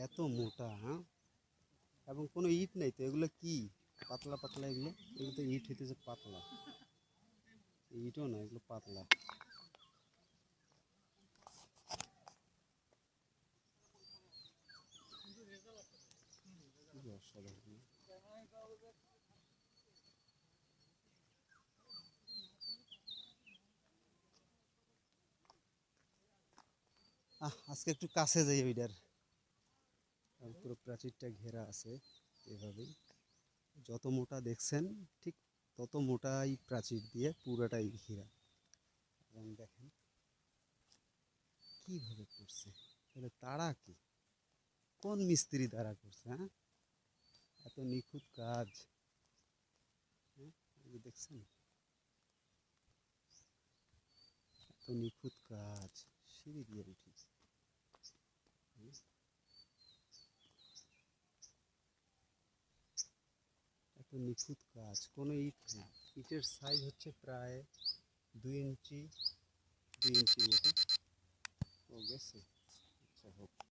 এত মোটা, হ্যাঁ, এবং কোনো ইট নেই তো। এগুলো কি পাতলা পাতলা? এগুলো এগুলো তো ইট হইতেছে পাতলা, ইটও না, এগুলো পাতলা। অসাধারণ। আজকে একটু কাছে যাই ওইটার। পুরো প্রাচীরটা ঘেরা আছে এভাবেই। যত মোটা দেখছেন ঠিক তত মোটাই প্রাচীর দিয়ে পুরোটাই ঘেরা। এবং দেখেন কিভাবে করছে, তাহলে তারা কি, কোন মিস্ত্রি দ্বারা করছে? হ্যাঁ, এত নিখুঁত কাজ। হ্যাঁ, দেখছেন এত নিখুঁত কাজ। সিঁড়ি দিয়ে উঠি, এত নিখুঁত কাজ, কোনো ইট নেই। ইটের সাইজ হচ্ছে প্রায় 2 ইঞ্চি, 2 ইঞ্চির মতো ও গেছে। আচ্ছা হোক।